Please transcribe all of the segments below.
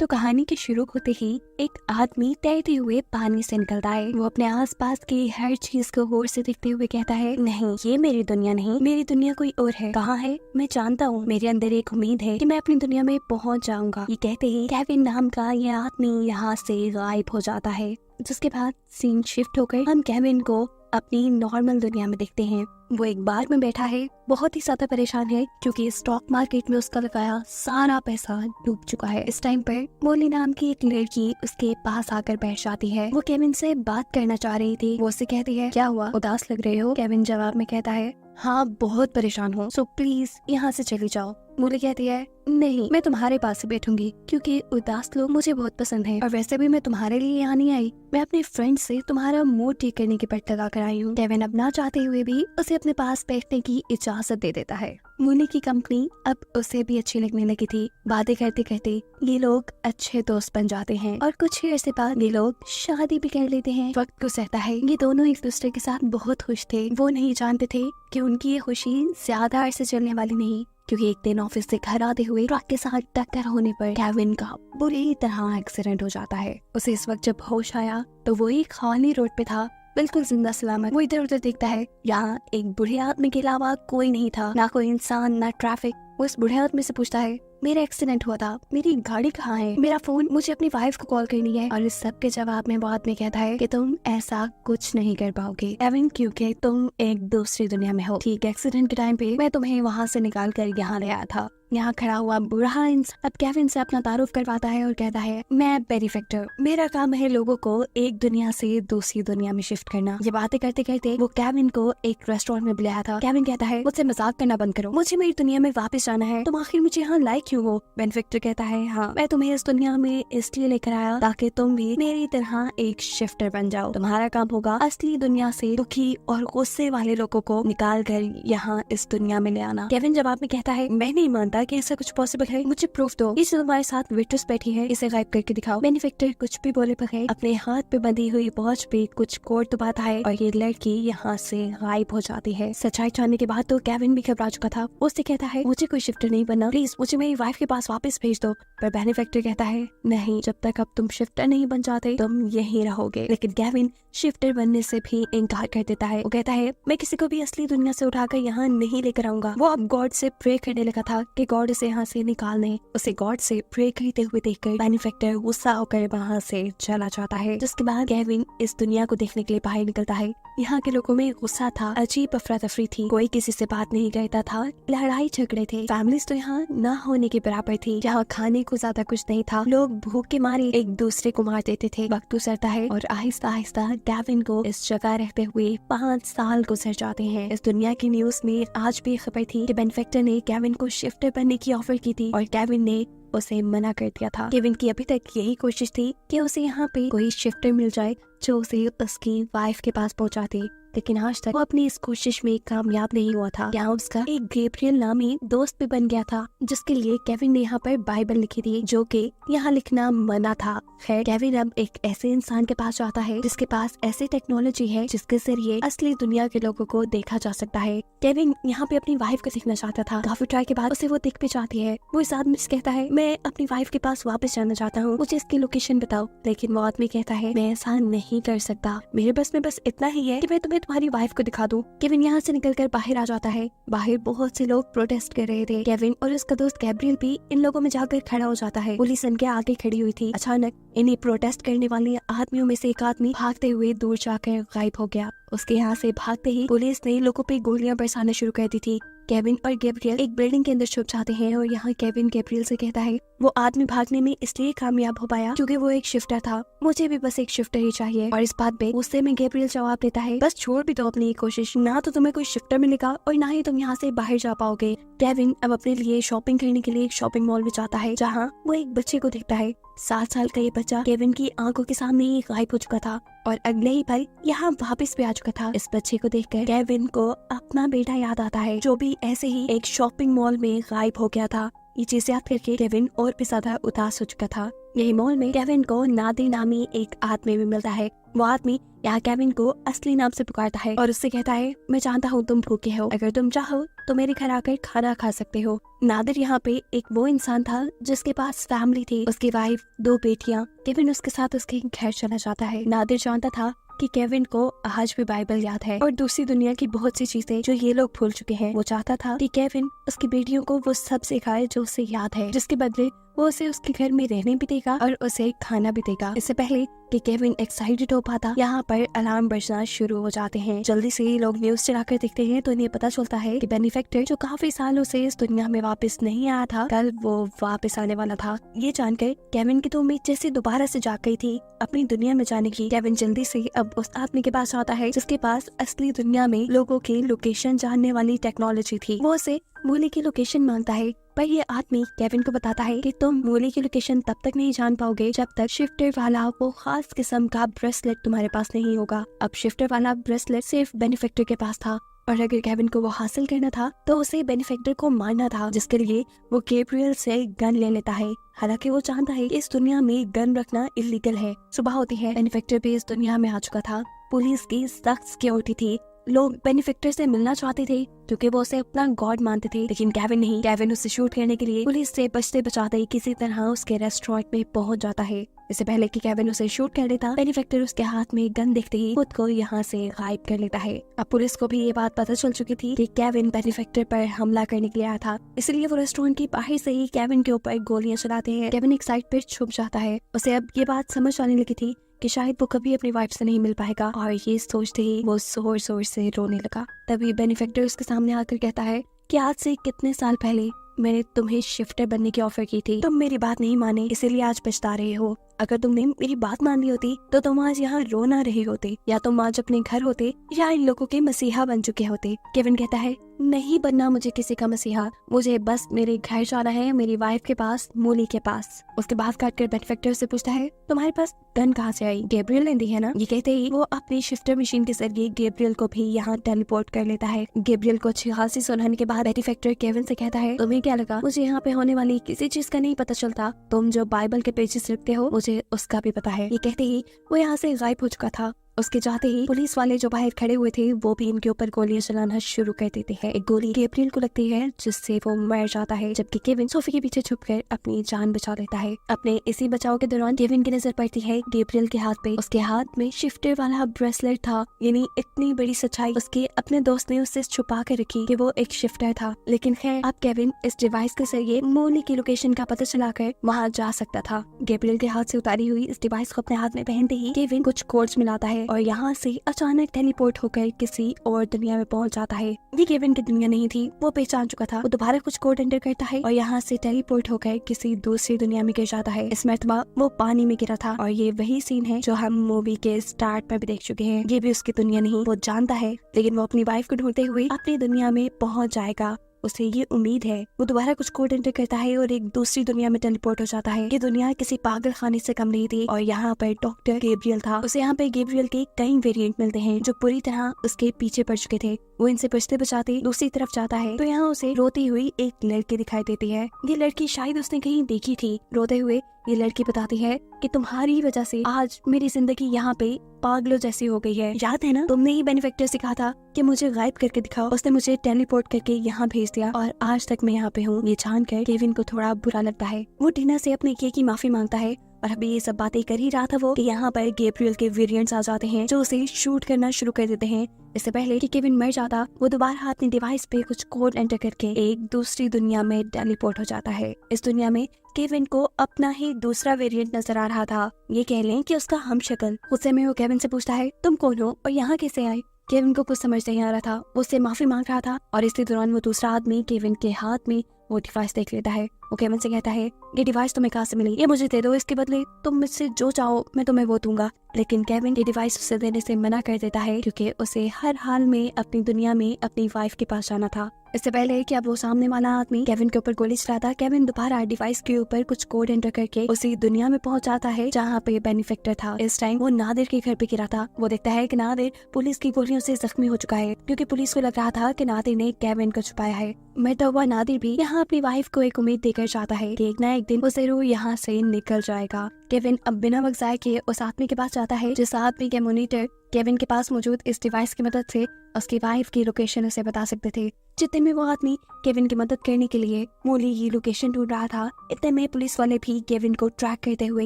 तो कहानी के शुरू होते ही एक आदमी तैरते हुए पानी से निकलता है। वो अपने आसपास की हर चीज को गौर से देखते हुए कहता है, नहीं, ये मेरी दुनिया नहीं, मेरी दुनिया कोई और है। कहाँ है? मैं जानता हूँ। मेरे अंदर एक उम्मीद है कि मैं अपनी दुनिया में पहुँच जाऊंगा। ये कहते ही केविन नाम का ये आदमी यहाँ से गायब हो जाता है। जिसके बाद सीन शिफ्ट होकर हम केविन को अपनी नॉर्मल दुनिया में देखते हैं। वो एक बार में बैठा है, बहुत ही ज्यादा परेशान है क्योंकि स्टॉक मार्केट में उसका लगाया सारा पैसा डूब चुका है। इस टाइम पर मोली नाम की एक लड़की उसके पास आकर बैठ जाती है। वो केविन से बात करना चाह रही थी। वो उससे कहती है, क्या हुआ, उदास लग रहे हो? केविन जवाब में कहता है, हाँ बहुत परेशान हूँ, सो प्लीज यहाँ से चली जाओ। मोली कहती है, नहीं, मैं तुम्हारे पास ही बैठूंगी क्योंकि उदास लोग मुझे बहुत पसंद है और वैसे भी मैं तुम्हारे लिए यहाँ नहीं आई, मैं अपने फ्रेंड से तुम्हारा मूड ठीक करने की पर्ट लगा कर आई हूँ। केविन अब ना चाहते हुए भी उसे अपने पास बैठने की इजाजत दे देता है। मोली की कंपनी अब उसे भी अच्छी लगने लगी थी। बातें करते करते ये लोग अच्छे दोस्त बन जाते हैं और कुछ ही अर्से बाद ये लोग शादी भी कर लेते हैं। वक्त गुजरता है, ये दोनों एक दूसरे के साथ बहुत खुश थे। वो नहीं जानते थे कि उनकी ये खुशी ज्यादा अरसे चलने वाली नहीं, क्योंकि एक दिन ऑफिस से घर आते हुए ट्रक के साथ टक्कर होने पर केविन का बुरी तरह एक्सीडेंट हो जाता है। उसे इस वक्त जब होश आया तो वो एक खाली रोड पे था, बिल्कुल जिंदा सलामत। वो इधर उधर देखता है, यहाँ एक बूढ़े आदमी के अलावा कोई नहीं था, ना कोई इंसान, ना ट्रैफिक। वो इस बूढ़े आदमी से पूछता है, मेरा एक्सीडेंट हुआ था, मेरी गाड़ी कहाँ है, मेरा फोन, मुझे अपनी वाइफ को कॉल करनी है। और इस सब के जवाब में वो आदमी कहता है कि तुम ऐसा कुछ नहीं कर पाओगे केविन, क्योंकि तुम एक दूसरी दुनिया में हो। ठीक एक्सीडेंट के टाइम पे मैं तुम्हें वहाँ से निकाल कर यहाँ ले आया था। यहाँ खड़ा हुआ बूढ़ा इंसान अब केविन से अपना तारुफ करवाता है और कहता है, मैं बेनिफैक्टर, मेरा काम है लोगों को एक दुनिया से दूसरी दुनिया में शिफ्ट करना। ये बातें करते करते वो केविन को एक रेस्टोरेंट में बुलाया था। केविन कहता है, मुझसे मजाक करना बंद करो, मुझे मेरी दुनिया में वापस जाना है, तुम आखिर मुझे यहाँ लाए क्यों हो? बेनिफैक्टर कहता है, हाँ, मैं तुम्हें इस दुनिया में इसलिए लेकर आया ताकि तुम भी मेरी तरह एक शिफ्टर बन जाओ। तुम्हारा काम होगा असली दुनिया से दुखी और गुस्से वाले लोगों को निकाल कर यहाँ इस दुनिया में ले आना। केविन जवाब में कहता है, मैं नहीं मानता कि ऐसा कुछ पॉसिबल है, मुझे प्रूफ दो। इस तुम्हारे साथ वेट्रेस बैठी है, इसे गायब करके दिखाओ। बेनिफैक्टर कुछ भी बोले बगैर अपने हाथ पे बंधी हुई वॉच पे कुछ कोड दबाता है और ये लड़की यहाँ से गायब हो जाती है। सच्चाई जानने के बाद तो केविन भी घबरा चुका था। उससे कहता है, मुझे कोई शिफ्टर नहीं बनना, प्लीज मुझे मेरी वाइफ के पास वापस भेज दो। पर बेनिफैक्टर कहता है, नहीं, जब तक अब तुम शिफ्टर नहीं बन जाते तुम यहीं रहोगे। लेकिन केविन शिफ्टर बनने से भी इनकार कर देता है। वो कहता है, मैं किसी को भी असली दुनिया से उठाकर यहाँ नहीं लेकर आऊंगा। वो अब गॉड से प्रे करने लगा था कि गॉड इसे यहाँ से निकालने। उसे गॉड से प्रे करते हुए देखकर बेनिफैक्टर गुस्सा होकर वहाँ से चला जाता है। जिसके बाद केविन इस दुनिया को देखने के लिए बाहर निकलता है। यहाँ के लोगों में गुस्सा था, अजीब अफरा तफरी थी, कोई किसी से बात नहीं करता था, लड़ाई झगड़े थे, फैमिलीज तो यहाँ न होने के बराबर थी। यहाँ खाने को ज्यादा कुछ नहीं था, लोग भूख के मारे एक दूसरे को मार देते थे। वक्त गुजरता है और आहिस्ता आहिस्ता केविन को इस जगह रहते हुए 5 साल गुजर जाते हैं। इस दुनिया की न्यूज में आज भी खबर थी कि बेनिफैक्टर ने केविन को शिफ्टर बनने की ऑफर की थी और केविन ने उसे मना कर दिया था। केविन की अभी तक यही कोशिश थी कि उसे यहाँ पे कोई शिफ्टर मिल जाए जो उसे उसकी वाइफ के पास पहुँचा दे, लेकिन आज तक वो अपनी इस कोशिश में कामयाब नहीं हुआ था। यहाँ उसका एक गैब्रियल नामी दोस्त भी बन गया था, जिसके लिए केविन ने यहाँ पर बाइबल लिखी थी, जो कि यहाँ लिखना मना था। खैर, केविन अब एक ऐसे इंसान के पास जाता है जिसके पास ऐसी टेक्नोलॉजी है जिसके जरिए असली दुनिया के लोगों को देखा जा सकता है। केविन यहाँ पे अपनी वाइफ को देखना चाहता था। काफी ट्राई के बाद उसे वो दिख भी जाती है। वो इस आदमी से कहता है, मैं अपनी वाइफ के पास वापस जाना चाहता हूँ, मुझे इसकी लोकेशन बताओ। लेकिन वो आदमी कहता है, मैं ऐसा नहीं कर सकता, मेरे बस में बस इतना ही है कि मैं तुम्हें तुम्हारी वाइफ को दिखा दूं। केविन यहाँ से निकलकर बाहर आ जाता है। बाहर बहुत से लोग प्रोटेस्ट कर रहे थे। केविन और उसका दोस्त गैब्रियल भी इन लोगों में जाकर खड़ा हो जाता है। पुलिस इनके आगे खड़ी हुई थी। अचानक इन्हें प्रोटेस्ट करने वाले आदमियों में से एक आदमी भागते हुए दूर जाकर गायब हो गया। उसके यहाँ से भागते ही पुलिस ने लोगों पे गोलियां बरसाना शुरू कर दी थी। केविन और गैब्रियल एक बिल्डिंग के अंदर छुप जाते हैं और यहाँ केविन गैब्रियल से कहता है, वो आदमी भागने में इसलिए कामयाब हो पाया क्योंकि वो एक शिफ्टर था, मुझे भी बस एक शिफ्टर ही चाहिए। और इस बात पे गुस्से में गैब्रियल जवाब देता है, बस छोड़ भी दो अपनी ये कोशिश, ना तो तुम्हें कोई शिफ्टर मिलेगा और ना ही तुम यहाँ से बाहर जा पाओगे। केविन अब अपने लिए शॉपिंग करने के लिए एक शॉपिंग मॉल में जाता है, जहाँ वो एक बच्चे को देखता है। 7 साल का ये बच्चा केविन की आंखों के सामने ही गायब हो चुका था और अगले ही पल यहाँ वापस भी आ चुका था। इस बच्चे को देखकर केविन को अपना बेटा याद आता है, जो भी ऐसे ही एक शॉपिंग मॉल में गायब हो गया था। ये चीज याद करके केविन और भी ज्यादा उदास हो चुका था। यही मॉल में केविन को नादिर नामी एक आदमी भी मिलता है। वो आदमी यहाँ केविन को असली नाम से पुकारता है और उससे कहता है, मैं जानता हूँ तुम भूखे हो, अगर तुम चाहो तो मेरे घर आकर खाना खा सकते हो। नादिर यहाँ पे एक वो इंसान था जिसके पास फैमिली थी, उसकी वाइफ, 2 बेटियाँ। केविन उसके साथ उसके घर चला जाता है। नादिर जानता था कि केविन को आज भी बाइबल याद है और दूसरी दुनिया की बहुत सी चीजें जो ये लोग भूल चुके हैं। वो चाहता था कि केविन उसकी बेटियों को वो सब सिखाए जो उसे याद है, जिसके बदले वो उसे उसके घर में रहने भी देगा और उसे खाना भी देगा। इससे पहले कि केविन एक्साइटेड हो पाता, यहाँ पर अलार्म बजना शुरू हो जाते हैं। जल्दी से ये लोग न्यूज चलाकर देखते हैं तो इन्हें पता चलता है कि बेनिफैक्टर जो काफी सालों से इस दुनिया में वापस नहीं आया था, कल वो वापस आने वाला था। ये जानकर केविन की तो उम्मीद जैसे दोबारा से जाग गई थी अपनी दुनिया में जाने की। केविन जल्दी से अब उस आदमी के पास आता है जिसके पास असली दुनिया में लोगों की लोकेशन जानने वाली टेक्नोलॉजी थी। वो उसे मूली की लोकेशन मांगता है, पर ये आदमी केविन को बताता है कि तुम मूली की लोकेशन तब तक नहीं जान पाओगे जब तक शिफ्टर वाला वो खास किस्म का ब्रेसलेट तुम्हारे पास नहीं होगा। अब शिफ्टर वाला ब्रेसलेट सिर्फ बेनिफैक्टर के पास था और अगर केविन को वो हासिल करना था तो उसे बेनिफैक्टर को मारना था, जिसके लिए वो गैब्रियल से गन ले लेता है। हालांकि वो जानता है कि इस दुनिया में गन रखना इलीगल है। सुबह होती है, बेनिफैक्टर भी इस दुनिया में आ चुका था। पुलिस की सख्त सिक्योरिटी थी। लोग बेनिफैक्टर से मिलना चाहते थे क्योंकि वो उसे अपना गॉड मानते थे, लेकिन केविन नहीं। केविन उसे शूट करने के लिए पुलिस से बचते बचाते किसी तरह उसके रेस्टोरेंट में पहुंच जाता है। इससे पहले कि केविन उसे शूट कर लेता, बेनिफैक्टर उसके हाथ में गन देखते ही खुद को यहाँ से गायब कर लेता है। अब पुलिस को भी ये बात पता चल चुकी थी कि केविन बेनिफैक्टर पर हमला करने के लिए आया था, इसलिए वो रेस्टोरेंट की बाहर से ही केविन के ऊपर गोलियां चलाते हैं। केविन एक साइड पर छुप जाता है। उसे अब ये बात समझ आने लगी थी कि शायद वो कभी अपनी वाइफ से नहीं मिल पाएगा और ये सोचते ही वो जोर जोर से रोने लगा। तभी बेनिफैक्टर उसके सामने आकर कहता है कि आज से कितने साल पहले मैंने तुम्हें शिफ्टर बनने की ऑफर की थी, तुम मेरी बात नहीं माने, इसीलिए आज पछता रहे हो। अगर तुमने मेरी बात मान ली होती तो तुम आज यहाँ रो ना रहे होते, या तुम आज अपने घर होते या इन लोगों के मसीहा बन चुके होते। केविन कहता है, नहीं बनना मुझे किसी का मसीहा, मुझे बस मेरे घर जाना है, मेरी वाइफ के पास, मूली के पास। उसके बाद काटकर बेनिफैक्टर से पूछता है, तुम्हारे पास गन कहाँ से आई? गैब्रियल ने दी है ना? ये कहते ही वो अपनी शिफ्टर मशीन के जरिए गैब्रियल को भी यहाँ टेलीपोर्ट कर लेता है। गैब्रियल को अच्छी खासी सुनाने के बाद बेनिफैक्टर केविन से कहता है, तुम्हें क्या लगा मुझे यहाँ पे होने वाली किसी चीज का नहीं पता चलता? तुम जो बाइबल के पेजेस लिखते हो मुझे उसका भी पता है। ये कहते ही वो यहाँ से गायब हो चुका था। उसके जाते ही पुलिस वाले जो बाहर खड़े हुए थे वो भी इनके ऊपर गोलियां चलाना शुरू कर देते हैं। एक गोली गैब्रियल को लगती है जिससे वो मर जाता है, जबकि केविन सोफे के पीछे छुपकर अपनी जान बचा लेता है। अपने इसी बचाव के दौरान केविन की नजर पड़ती है गैब्रियल के हाथ पे। उसके हाथ में शिफ्टर वाला ब्रेसलेट था। यानी इतनी बड़ी सच्चाई उसके अपने दोस्त ने उससे छुपा कर रखी कि वो एक शिफ्टर था। लेकिन खैर अब केविन इस डिवाइस के जरिए मूली की लोकेशन का पता चलाकर वहाँ जा सकता था। गैब्रियल के हाथ से उतारी हुई इस डिवाइस को अपने हाथ में पहनते ही केविन कुछ कोड्स मिलाता है और यहाँ से अचानक टेलीपोर्ट होकर किसी और दुनिया में पहुंच जाता है। ये केविन की दुनिया नहीं थी, वो पहचान चुका था। वो दोबारा कुछ कोड एंटर करता है और यहाँ से टेलीपोर्ट होकर किसी दूसरी दुनिया में गिर जाता है। इस मर्तबा वो पानी में गिरा था और ये वही सीन है जो हम मूवी के स्टार्ट पर भी देख चुके हैं। ये भी उसकी दुनिया नहीं, वो जानता है, लेकिन वो अपनी वाइफ को ढूंढते हुए अपनी दुनिया में पहुंच जाएगा। उसे ये उम्मीद है। वो दोबारा कुछ कोड एंटर करता है और एक दूसरी दुनिया में टेलीपोर्ट हो जाता है। ये दुनिया किसी पागल खाने से कम नहीं थी और यहाँ पर डॉक्टर गैब्रियल था। उसे यहाँ पे गैब्रियल के कई वेरिएंट मिलते हैं जो पूरी तरह उसके पीछे पड़ चुके थे। वो इनसे बचते बचाते दूसरी तरफ जाता है तो यहाँ उसे रोती हुई एक लड़की दिखाई देती है। ये लड़की शायद उसने कहीं देखी थी। रोते हुए ये लड़की बताती है कि तुम्हारी वजह से आज मेरी जिंदगी यहाँ पे पागलों जैसी हो गई है। याद है ना, तुमने ही बेनिफैक्टर से कहा था कि मुझे गायब करके दिखाओ। उसने मुझे टेलीपोर्ट करके यहाँ भेज दिया और आज तक मैं यहाँ पे हूँ। ये जानकर केविन को थोड़ा बुरा लगता है। वो टीना से अपने किए की माफी मांगता है और अभी ये सब बातें कर ही रहा था वो कि यहाँ पर गैब्रियल के वेरिएंट्स आ जाते हैं जो उसे शूट करना शुरू कर देते हैं। इससे पहले कि केविन मर जाता, वो दोबारा अपनी डिवाइस पे कुछ कोड एंटर करके एक दूसरी दुनिया में टेलीपोर्ट हो जाता है। इस दुनिया में केविन को अपना ही दूसरा वेरिएंट नजर आ रहा था। ये कह लें कि उसका हमशक्ल। गुस्से में वो केविन से पूछता है, तुम कौन हो और यहाँ कैसे आए? केविन को कुछ समझ नहीं आ रहा था। वो उससे माफी मांग रहा था और इसी दौरान वो दूसरा आदमी केविन के हाथ में वो डिवाइस देख लेता है। वो केविन से कहता है, ये डिवाइस तुम्हें कहाँ से मिली? ये मुझे दे दो, इसके बदले तुम मुझसे जो चाहो मैं तुम्हें वो दूंगा। लेकिन केविन ये डिवाइस उसे देने से मना कर देता है क्योंकि उसे हर हाल में अपनी दुनिया में अपनी वाइफ के पास जाना था। इससे पहले कि अब वो सामने वाला आदमी केविन के ऊपर गोली चलाता, केविन दोबारा डिवाइस के ऊपर कुछ कोड एंटर करके उसी दुनिया में पहुंच जाता है जहाँ पे बेनिफैक्टर था। इस टाइम वो नादिर के घर पे गिरा था। वो देखता है कि नादिर पुलिस की गोलियों से जख्मी हो चुका है क्योंकि पुलिस को लग रहा था कि नादिर ने केविन को छुपाया है। मरता हुआ नादिर भी यहाँ अपनी वाइफ को एक उम्मीद देकर कर जाता है कि एक ना एक दिन वो जरूर यहाँ से निकल जाएगा। केविन अब बिना वक्त जाए के उस आदमी के पास जाता है जिस आदमी के मॉनिटर केविन के पास मौजूद इस डिवाइस की मदद से उसकी वाइफ की लोकेशन उसे बता सकते थे। जितने में वो आदमी केविन की मदद करने के लिए मोली की लोकेशन ढूंढ रहा था, इतने में पुलिस वाले भी केविन को ट्रैक करते हुए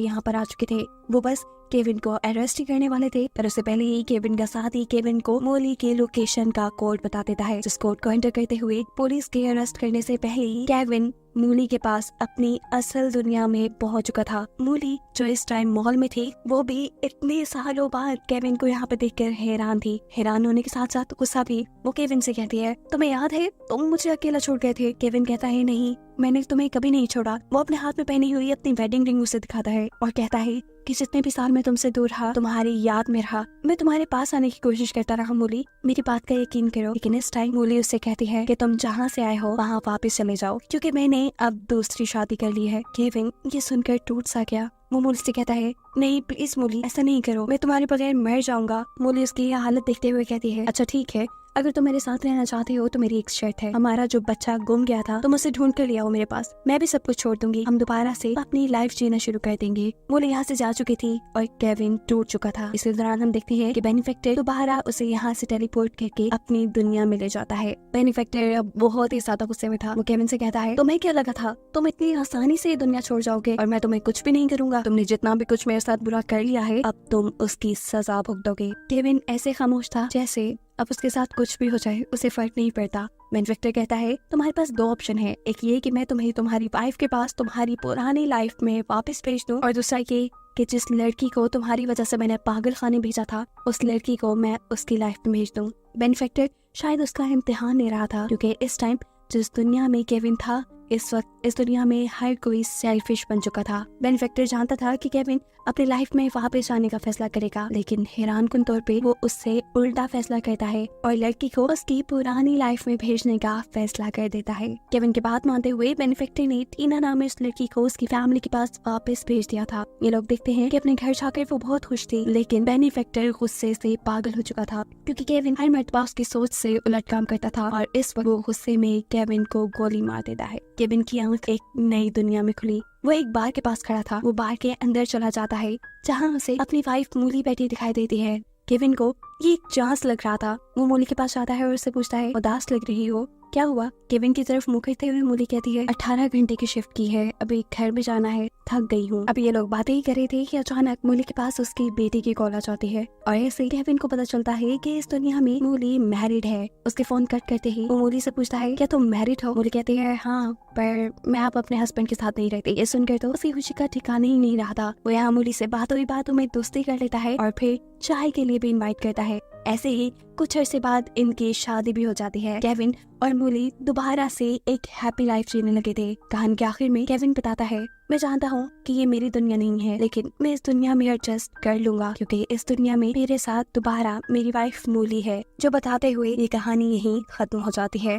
यहाँ पर आ चुके थे। वो बस केविन को अरेस्ट ही करने वाले थे, पर उससे पहले ही केविन का साथी केविन को मोली के लोकेशन का कोड बता देता है, जिस कोड को एंटर करते हुए पुलिस के अरेस्ट करने से पहले ही केविन मोली के पास अपनी असल दुनिया में पहुंच चुका था। मोली जो इस टाइम मॉल में थी, वो भी इतने सालों बाद केविन को यहाँ पे देखकर हैरान थी। हैरान होने के साथ साथ गुस्सा भी। वो केविन से कहती है, तुम्हें याद है तुम मुझे अकेला छोड़ गए थे? केविन कहता है, नहीं, मैंने तुम्हें कभी नहीं छोड़ा। वो अपने हाथ में पहनी हुई अपनी वेडिंग रिंग उसे दिखाता है और कहता है कि जितने भी साल मैं तुमसे दूर रहा, तुम्हारी याद में रहा, मैं तुम्हारे पास आने की कोशिश करता रहा मोली, मेरी बात का यकीन करो। लेकिन इस टाइम मोली उससे कहती है कि तुम जहाँ से आए हो वहाँ वापस चले जाओ, क्योंकि मैंने अब दूसरी शादी कर ली है। केविन ये सुनकर टूट सा गया। वो मोली से कहता है, नहीं प्लीज मोली, ऐसा नहीं करो, मैं तुम्हारे बगैर मर जाऊंगा। मोली उसकी यह हालत देखते हुए कहती है, अच्छा ठीक है, अगर तुम मेरे साथ रहना चाहते हो तो मेरी एक शर्त है। हमारा जो बच्चा गुम गया था तुम उसे ढूंढ कर ले आओ मेरे पास, मैं भी सब कुछ छोड़ दूंगी, हम दोबारा से अपनी लाइफ जीना शुरू कर देंगे। वो यहाँ से जा चुकी थी और केविन टूट चुका था। इसी दौरान हम देखते हैं कि बेनिफैक्टर दोबारा उसे यहाँ से टेलीपोर्ट करके अपनी दुनिया में ले जाता है। बेनिफैक्टर अब बहुत ही ज्यादा गुस्से में था। वो केविन से कहता है, तुम्हें क्या लगा था तुम इतनी आसानी से ये दुनिया छोड़ जाओगे और मैं तुम्हें कुछ भी नहीं करूंगा? तुमने जितना भी कुछ मेरे साथ बुरा कर लिया है, अब तुम उसकी सजा भुगतोगे। केविन ऐसे खामोश था जैसे अब उसके साथ कुछ भी हो जाए उसे फर्क नहीं पड़ता। बेनिफैक्टर कहता है, तुम्हारे पास दो ऑप्शन है, एक ये कि मैं तुम्हें तुम्हारी वाइफ के पास तुम्हारी पुरानी लाइफ में वापस भेज दूं, और दूसरा ये कि जिस लड़की को तुम्हारी वजह से मैंने पागल खाने भेजा था, उस लड़की को मैं उसकी लाइफ में भेज दूं। बेनिफैक्टर शायद उसका इम्तिहान ले रहा था, क्योंकि इस टाइम जिस दुनिया में केविन था, इस वक्त इस दुनिया में हर कोई सेल्फिश बन चुका था। बेनिफैक्टर जानता था कि केविन अपनी लाइफ में वापस आने का फैसला करेगा, लेकिन हैरानकुन तौर पे वो उससे उल्टा फैसला करता है और लड़की को उसकी पुरानी लाइफ में भेजने का फैसला कर देता है। केविन की बात मानते हुए बेनिफैक्टर ने टीना नाम इस लड़की को उसकी फैमिली के पास वापस भेज दिया था। ये लोग देखते हैं कि अपने घर जाकर वो बहुत खुश थी, लेकिन बेनिफैक्टर गुस्से से पागल हो चुका था, क्योंकि केविन हर मर्तबा उसकी सोच से उलट काम करता था और इस वक्त वो गुस्से में केविन को गोली मार देता है। केविन की आंख एक नई दुनिया में खुली। वो एक बार के पास खड़ा था। वो बार के अंदर चला जाता है जहाँ उसे अपनी वाइफ मोली बैठी दिखाई देती है। केविन को ये एक चांस लग रहा था। वो मोली के पास जाता है और उससे पूछता है, उदास लग रही हो, क्या हुआ? केविन की तरफ मुंह करते हुए मोली कहती है, 18 घंटे की शिफ्ट की है, अभी घर भी जाना है, थक गई हूँ। अब ये लोग बातें ही कर रहे थे कि अचानक मोली के पास उसकी बेटी की कॉल आ जाती है और ऐसे ही केविन को पता चलता है कि इस दुनिया में मोली मैरिड है। उसके फोन कट करते ही वो मोली से पूछता है, क्या तुम मैरिड हो? मोली कहती है, हाँ, पर मैं अब अपने हस्बैंड के साथ नहीं रहती। ये सुनकर तो उसी खुशी का ठिकाना ही नहीं रहा था। वो यहाँ मोली से बातों ही बातों में दोस्ती कर लेता है और फिर चाय के लिए भी इनवाइट करता है। ऐसे ही कुछ अरसे बाद इनकी शादी भी हो जाती है। केविन और मोली दोबारा से एक हैप्पी लाइफ जीने लगे थे। कहानी के आखिर में केविन बताता है, मैं जानता हूँ कि ये मेरी दुनिया नहीं है, लेकिन मैं इस दुनिया में एडजस्ट कर लूंगा, क्योंकि इस दुनिया में मेरे साथ दोबारा मेरी वाइफ मोली है। जो बताते हुए ये कहानी यहीं खत्म हो जाती है।